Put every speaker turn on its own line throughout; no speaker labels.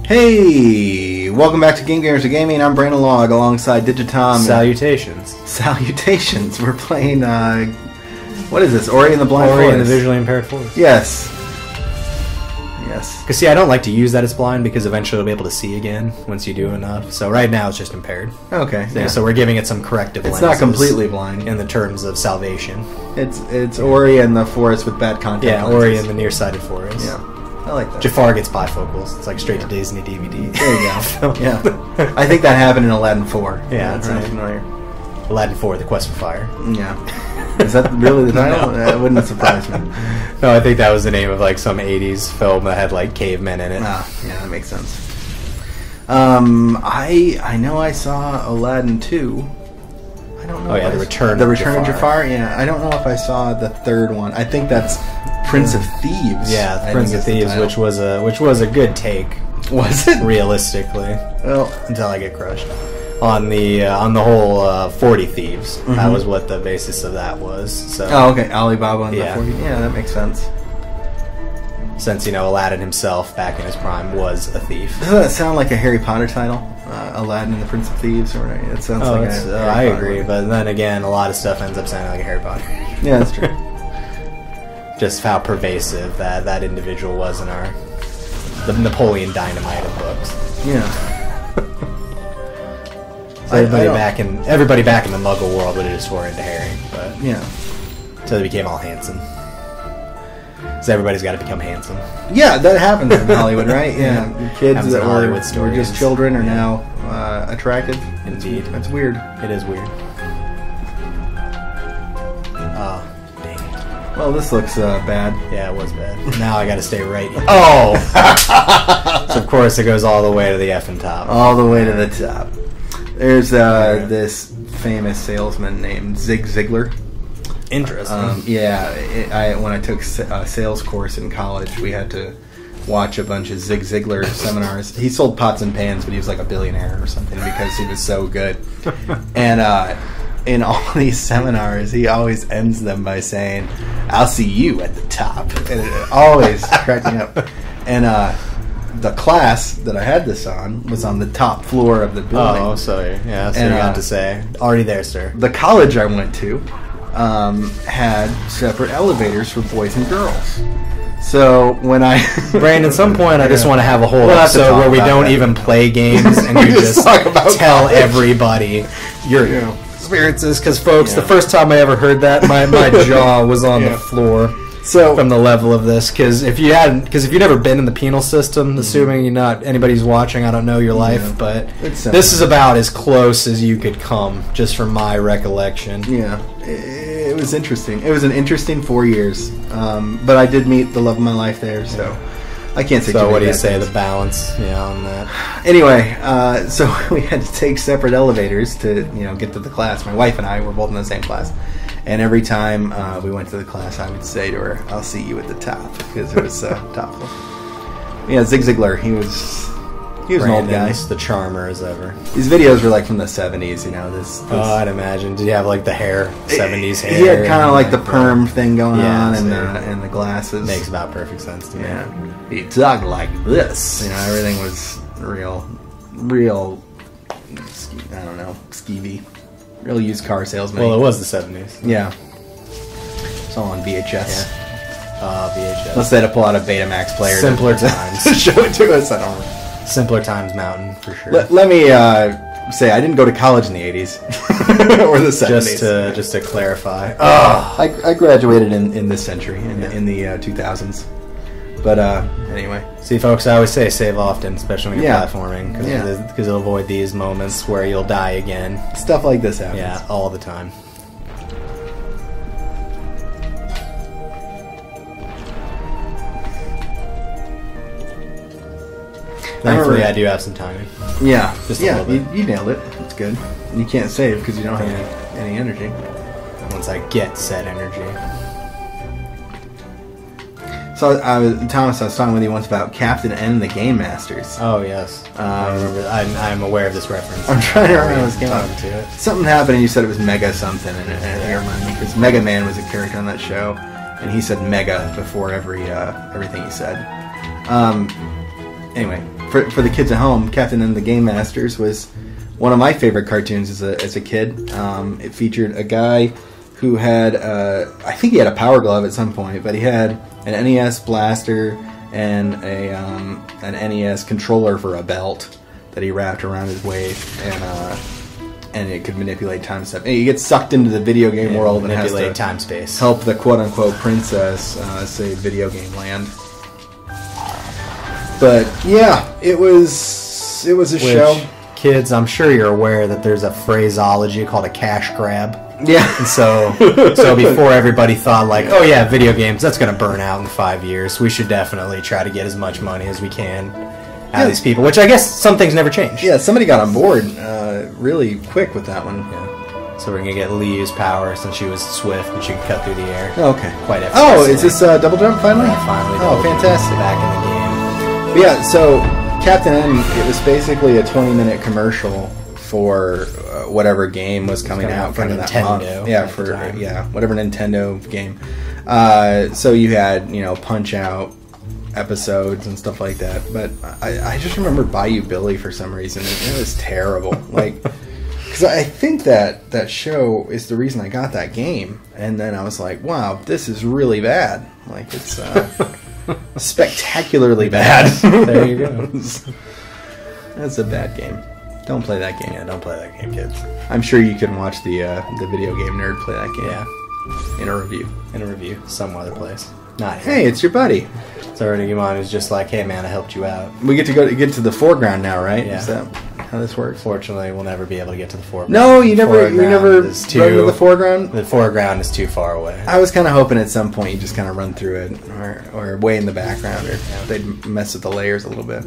Hey, welcome back to Game Gamers of Gaming. I'm Brandon Log alongside Digitom.
Salutations.
Salutations. We're playing, what is this? Ori and the Blind Forest.
Ori and the Visually Impaired Forest.
Yes. Yes.
Because, see, I don't like to use that as blind because eventually you'll be able to see again once you do enough. So right now it's just impaired.
Okay.
Yeah. So we're giving it some corrective
It's
lenses
not completely blind.
in the terms of salvation.
It's Ori and the Forest with bad content.
Yeah,
lenses.
Ori and the Nearsighted Forest.
Yeah. I like that.
Jafar gets bifocals. It's like straight to Disney DVD.
There you go. Yeah. I think that happened in Aladdin 4.
Yeah,
that sounds
right.
familiar.
Aladdin 4, The Quest for Fire.
Yeah. Is that really the title? That wouldn't surprise me.
No, I think that was the name of like some 80s film that had like cavemen in it.
Ah, yeah, that makes sense. I know I saw Aladdin 2. I don't know.
Oh yeah, The Return
of
Jafar.
Jafar. Yeah, I don't know if I saw the third one. I think that's Prince of Thieves.
Yeah,
I
Prince
think
of
is the
Thieves,
title.
which was a good take.
Was it?
Realistically,
Well,
until I get crushed on the whole 40 Thieves. That was what the basis of that was. So,
oh, okay, Alibaba and
Yeah.
the 40. Yeah, that makes sense.
since Aladdin himself, back in his prime, was a thief.
Doesn't that sound like a Harry Potter title? Aladdin and the Prince of Thieves, or it sounds
Oh,
like
it's,
a Harry
I
Potter
agree,
movie.
but then again, a lot of stuff ends up sounding like a Harry Potter.
Yeah, that's true.
Just how pervasive that individual was in the Napoleon Dynamite of books.
Yeah.
So everybody back in the Muggle world would have just swore into Harry, but
Yeah.
until they became all handsome. So everybody's got to become handsome.
Yeah, that happens in Hollywood, right? Yeah, Kids
Happens
that
in
were
Hollywood
just
stories.
children are now attractive.
Indeed.
That's weird.
It is weird. Oh, dang it.
Well, this looks bad.
Yeah, it was bad. Now I got to stay right.
Oh!
So of course it goes all the way to the effing top.
All the way to the top. There's this famous salesman named Zig Ziglar.
Interesting.
When I took a sales course in college, we had to watch a bunch of Zig Ziglar seminars. He sold pots and pans, but he was like a billionaire or something because he was so good. And in all these seminars, he always ends them by saying, "I'll see you at the top." And it always cracked me up. And the class that I had this on was on the top floor of the building.
Oh, sorry. Yeah, so
And,
you got to say. Already there, sir.
The college I went to had separate elevators for boys and girls. So when I
Brandon, at some point I just want to have a whole
We'll have to
episode
talk
where we
about
don't
that.
even play games and
We
you
just
just
talk about
tell
college.
everybody your
Yeah.
experiences. Because, folks,
Yeah.
the first time I ever heard that, my jaw was on
Yeah.
the floor.
so
From the level of this, because if you've never been in the penal system, assuming you're not anybody's watching, I don't know your life,
Yeah.
but
It's
this is about as close as you could come, just from my recollection.
yeah, it was interesting. It was an interesting 4 years, but I did meet the love of my life there, so I can't say.
So
too
what do
many
you
bad
say,
things.
the balance, on that?
Anyway, so we had to take separate elevators to get to the class. My wife and I were both in the same class, and every time we went to the class, I would say to her, "I'll see you at the top," because it was top floor. Yeah, Zig Ziglar. He was an old guy.
Brandon's the charmer as ever.
These videos were like from the 70s. This
Oh, I'd imagine. Did you have like the hair, 70s hair?
He had kind of
and,
like the perm thing going
Yeah,
on,
so-
and the glasses.
Makes about perfect sense to me.
Yeah, he talked like this. Everything was real. I don't know, skeevy. Real used car salesman.
Well, it was the 70s.
Yeah. It's all on VHS.
VHS.
Unless they had to pull out a Betamax player.
Simpler
to
times.
show it to us. I don't know.
Simpler Times Mountain, for sure.
Let me say, I didn't go to college in the 80s. or the 70s.
just to clarify.
I graduated in this century, in the 2000s. But anyway.
See, folks, I always say save often, especially when you're
Yeah.
platforming,
Yeah.
because you'll avoid these moments where you'll die again.
Stuff like this happens.
Yeah, all the time. Thankfully, I do have some timing.
Yeah.
Just a
yeah,
little bit.
you nailed it. It's good. And you can't save because you don't have any energy.
Once I get said energy.
So, Thomas, I was talking with you once about Captain N and the Game Masters.
Oh, yes. I remember. I'm aware of this reference.
I'm trying to remember this game.
Talking to it.
Something happened and you said it was Mega something, and it reminded me because Mega Man was a character on that show, and he said Mega before everything he said. anyway, for the kids at home, Captain and the Game Masters was one of my favorite cartoons as a kid. It featured a guy who had, I think he had a Power Glove at some point, but he had an NES blaster and an NES controller for a belt that he wrapped around his waist, and it could manipulate time stuff. And he gets sucked into the video game world and has to
time space.
help the quote-unquote princess save video game land. But yeah, it was a show.
Kids, I'm sure you're aware that there's a phraseology called a cash grab.
Yeah.
And so before everybody thought like, oh yeah, video games, that's going to burn out in 5 years. We should definitely try to get as much money as we can out of these people, which I guess some things never change.
Yeah, somebody got on board really quick with that one.
Yeah. So we're going to get Lea's power since she was swift and she could cut through the air.
Okay.
Quite effortlessly.
Oh, is this Double Jump finally?
Yeah, finally.
Oh, fantastic.
Back in the game.
But yeah, so Captain N, it was basically a 20-minute commercial for whatever game was coming out
for
kind of
Nintendo.
That month. Yeah, whatever Nintendo game. So you had Punch Out episodes and stuff like that. But I just remember Bayou Billy for some reason. It was terrible. Like, because I think that show is the reason I got that game. And then I was like, wow, this is really bad. Like, it's spectacularly bad.
There you go.
That's a bad game. Don't play that game.
Yeah, don't play that game, kids.
I'm sure you can watch the video game nerd play that game.
Yeah.
In a review.
In a review. Some other place. Not here.
Hey, it's your buddy.
So Renegimon is just like, hey man, I helped you out.
We get to get to the foreground now, right?
Yeah.
Is that how this works?
Fortunately, we'll never be able to get to the foreground.
No, you never run to the foreground?
The foreground is too far away.
I was kind of hoping at some point you just kind of run through it, or way in the background, or they'd mess with the layers a little bit.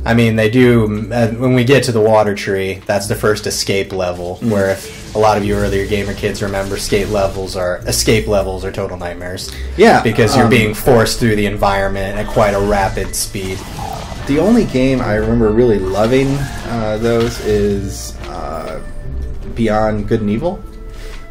I mean, they do, when we get to the water tree, that's the first escape level, where if a lot of you earlier gamer kids remember, escape levels are total nightmares.
Yeah.
Because you're being forced through the environment at quite a rapid speed.
The only game I remember really loving those is Beyond Good and Evil.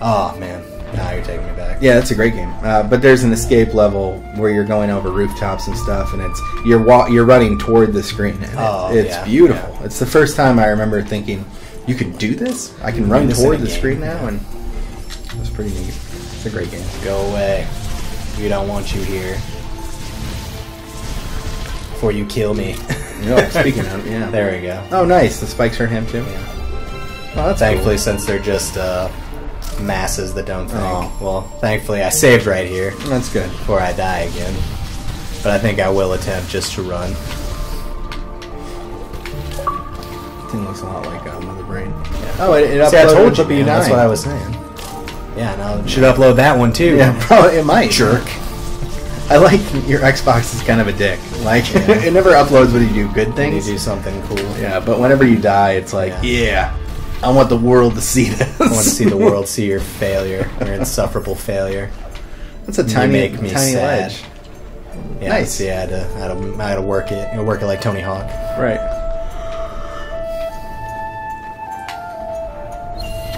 Oh, man. Now you're taking me back.
Yeah, that's a great game. But there's an escape level where you're going over rooftops and stuff, and you're running toward the screen. And it's beautiful. Yeah. It's the first time I remember thinking, you can do this? I can run toward the screen now? And it was pretty neat. It's a great game.
Go away. We don't want you here. Before you kill me.
Speaking of, yeah.
There we go.
Oh, nice. The spikes are him, too.
Yeah. Well, that's thankfully, since they're just masses that don't think. Oh, well, thankfully I saved right here.
That's good.
Before I die again. But I think I will attempt just to run.
Thing looks a lot like Mother Brain. Yeah. Oh, it uploaded.
See, I told you, man. That's what I was saying. Yeah, no, should upload that one too.
Yeah, probably it might.
Jerk.
I like your Xbox is kind of a dick. Like, it never uploads when you do good things.
You do something cool.
Yeah, but whenever you die, it's like, yeah. I want the world to see this.
I want to see the world see your failure, your insufferable failure.
That's a tiny
tiny sad.
ledge.
Yeah,
nice.
See, I had to work it. Work it like Tony Hawk.
Right.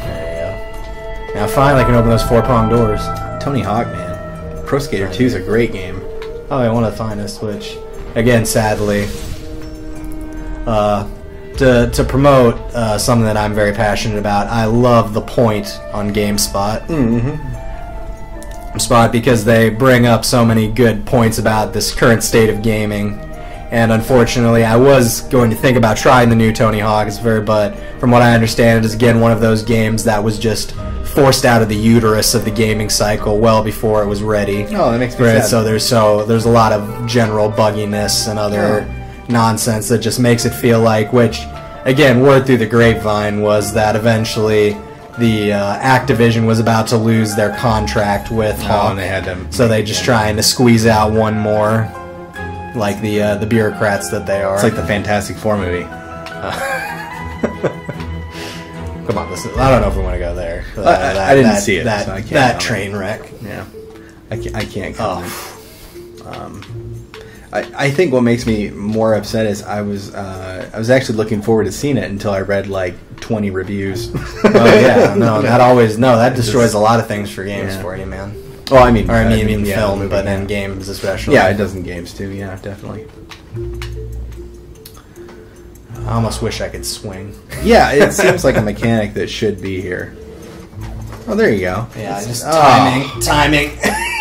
There you go. Now finally I can open those 4-prong doors.
Tony Hawk, man. Pro Skater 2 is a great game.
Oh, I want to find a Switch. Again, sadly. To promote something that I'm very passionate about, I love The Point on GameSpot. Spot because they bring up so many good points about this current state of gaming. And unfortunately, I was going to think about trying the new Tony Hawk, but from what I understand, it is again one of those games that was just forced out of the uterus of the gaming cycle well before it was ready.
Oh, that makes me sad.
So there's a lot of general bugginess and other nonsense that just makes it feel like, which, again, word through the grapevine was that eventually the Activision was about to lose their contract with Hawk.
And they had them.
So they just trying to squeeze out one more, like the bureaucrats that they are.
It's like the Fantastic Four movie.
Come on, listen. I don't know if we want to go there.
I didn't see it.
That,
so I can't
that train wreck.
Yeah, I can't comment. I think what makes me more upset is I was actually looking forward to seeing it until I read like 20 reviews.
Oh yeah, that destroys a lot of things for games for you, man.
Well, I mean
film, but in games especially.
Yeah, it does in games too. Yeah, definitely.
I almost wish I could swing.
Yeah, it seems like a mechanic that should be here. Oh, there you go.
Yeah, just
oh.
timing.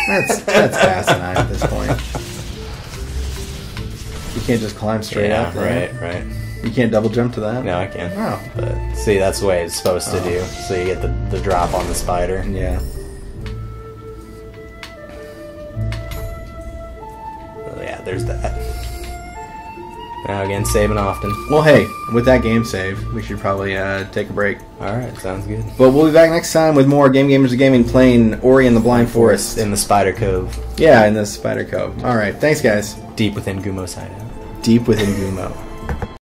That's asinine at this point. You can't just climb straight up.
Right.
You can't double jump to that?
No, I can.
Oh.
But see, that's the way it's supposed to do. So you get the drop on the spider.
Yeah.
So yeah, there's that. Now again, saving often.
Well, hey, with that game save, we should probably take a break.
Alright, sounds good.
But we'll be back next time with more Game Gamers of Gaming playing Ori and the Blind Forest.
In the Spider Cove.
Yeah, in the Spider Cove. Alright, thanks guys.
Deep within Gumo's hideout.
Deep within Gumo.